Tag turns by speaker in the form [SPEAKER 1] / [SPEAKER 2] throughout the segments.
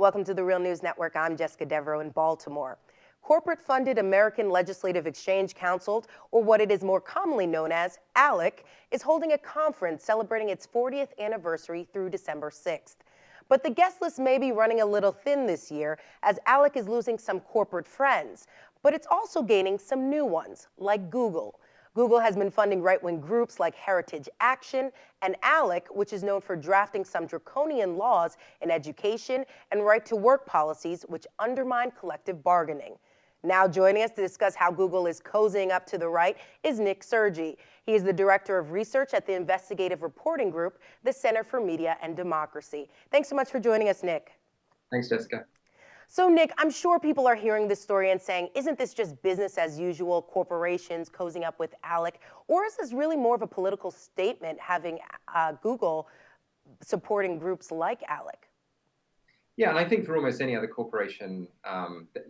[SPEAKER 1] Welcome to the Real News Network. I'm Jessica Devereaux in Baltimore. Corporate-funded American Legislative Exchange Council, or what it is more commonly known as ALEC, is holding a conference celebrating its 40th anniversary through December 6th. But the guest list may be running a little thin this year, as ALEC is losing some corporate friends. But it's also gaining some new ones, like Google. Google has been funding right-wing groups like Heritage Action, and ALEC, which is known for drafting some draconian laws in education and right-to-work policies which undermine collective bargaining. Now joining us to discuss how Google is cozying up to the right is Nick Sergi. He is the Director of Research at the investigative reporting group, the Center for Media and Democracy. Thanks so much for joining us, Nick.
[SPEAKER 2] Thanks, Jessica.
[SPEAKER 1] So, Nick, I'm sure people are hearing this story and saying, isn't this just business as usual, corporations cozying up with ALEC? Or is this really more of a political statement, having Google supporting groups like ALEC?
[SPEAKER 2] Yeah, and I think for almost any other corporation,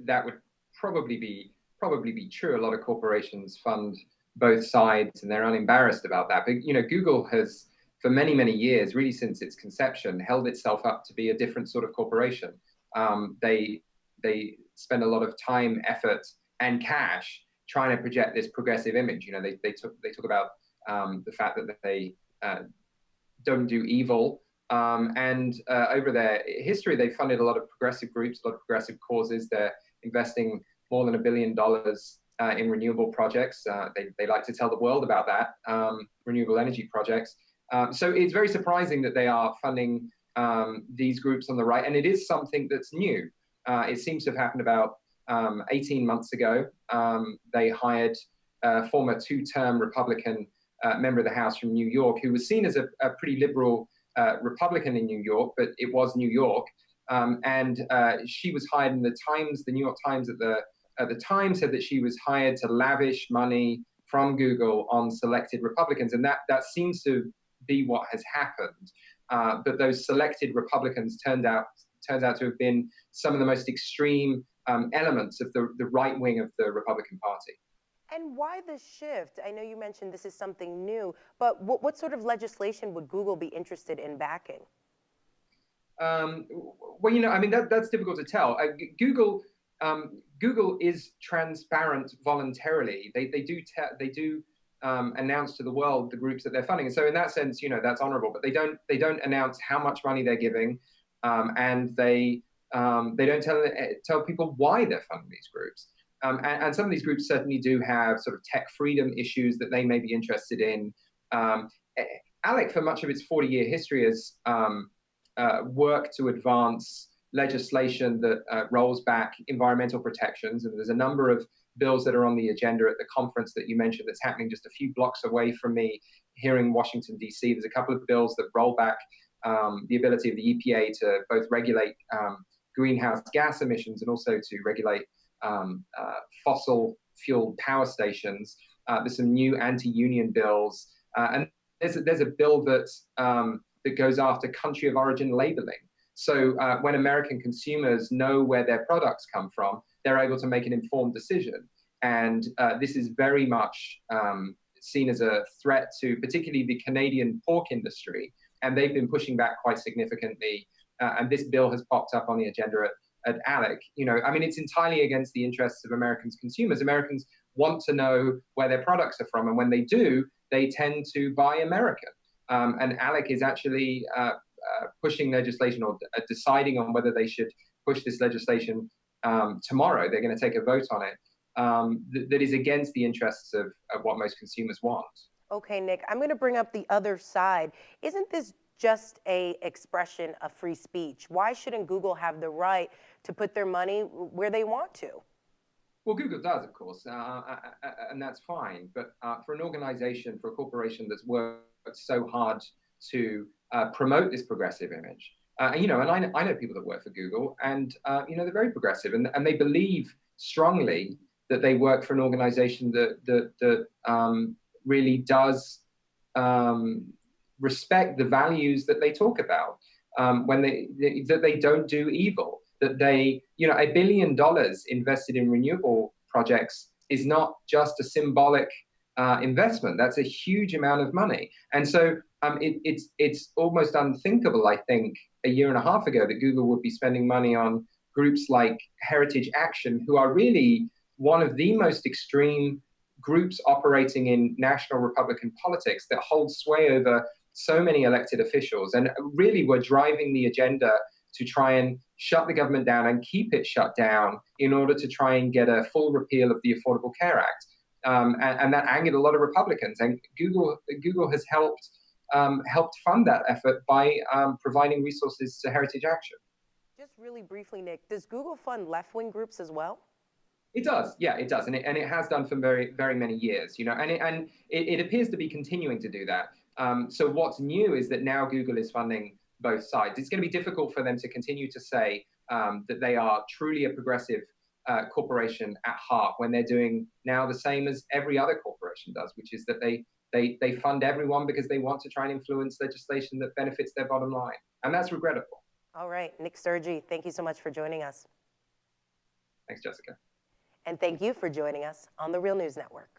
[SPEAKER 2] that would probably be true. A lot of corporations fund both sides, and they're unembarrassed about that. But Google has, for many, many years, really since its conception, held itself up to be a different sort of corporation. They spend a lot of time, effort, and cash trying to project this progressive image. They talk about the fact that they don't do evil, and over their history, they funded a lot of progressive groups, a lot of progressive causes. They're investing more than $1 billion in renewable projects. They like to tell the world about that, renewable energy projects. So it's very surprising that they are funding these groups on the right, and it is something that's new. It seems to have happened about 18 months ago. They hired a former two-term Republican member of the House from New York, who was seen as a pretty liberal Republican in New York, but it was New York. And she was hired in the Times, the New York Times at the time said that she was hired to lavish money from Google on selected Republicans, and that seems to be what has happened. But those selected Republicans turns out to have been some of the most extreme elements of the right wing of the Republican Party.
[SPEAKER 1] And why the shift? I know you mentioned this is something new, but what sort of legislation would Google be interested in backing?
[SPEAKER 2] Well, I mean, that's difficult to tell. Google is transparent voluntarily. They do announce to the world the groups that they're funding, and so in that sense, that's honorable. But they don't announce how much money they're giving, and they don't tell people why they're funding these groups. And some of these groups certainly do have sort of tech freedom issues that they may be interested in. ALEC, for much of its 40-year history, has worked to advance legislation that rolls back environmental protections, and there's a number of bills that are on the agenda at the conference that you mentioned that's happening just a few blocks away from me here in Washington, D.C. There's a couple of bills that roll back the ability of the EPA to both regulate greenhouse gas emissions and also to regulate fossil fuel power stations. There's some new anti-union bills, and there's a bill that goes after country of origin labeling. So when American consumers know where their products come from, they're able to make an informed decision. And this is very much seen as a threat to particularly the Canadian pork industry. And they've been pushing back quite significantly. And this bill has popped up on the agenda at ALEC. I mean, it's entirely against the interests of Americans consumers. Americans want to know where their products are from. And when they do, they tend to buy American. And ALEC is actually pushing legislation or deciding on whether they should push this legislation tomorrow. They're going to take a vote on it that is against the interests of what most consumers want.
[SPEAKER 1] Okay, Nick, I'm going to bring up the other side. Isn't this just an expression of free speech? Why shouldn't Google have the right to put their money where they want to?
[SPEAKER 2] Well, Google does, of course, and that's fine. But for an organization, for a corporation that's worked so hard to promote this progressive image, and I know people that work for Google, and they're very progressive, and they believe strongly that they work for an organization that really does respect the values that they talk about, that they don't do evil, that they, $1 billion invested in renewable projects is not just a symbolic investment. That's a huge amount of money. And so it's almost unthinkable, I think, a year and a half ago that Google would be spending money on groups like Heritage Action, who are really one of the most extreme groups operating in national Republican politics that hold sway over so many elected officials and really were driving the agenda to try and shut the government down and keep it shut down in order to try and get a full repeal of the Affordable Care Act. And that angered a lot of Republicans. And Google has helped fund that effort by providing resources to Heritage Action.
[SPEAKER 1] Just really briefly, Nick, does Google fund left-wing groups as well?
[SPEAKER 2] It does, yeah, it does, and it has done for very, very many years, and it appears to be continuing to do that. So what's new is that now Google is funding both sides. It's going to be difficult for them to continue to say that they are truly a progressive corporation at heart when they're doing now the same as every other corporation does, which is that they fund everyone because they want to try and influence legislation that benefits their bottom line, and that's regrettable.
[SPEAKER 1] All right, Nick Sturgey, thank you so much for joining us.
[SPEAKER 2] Thanks, Jessica.
[SPEAKER 1] And thank you for joining us on the Real News Network.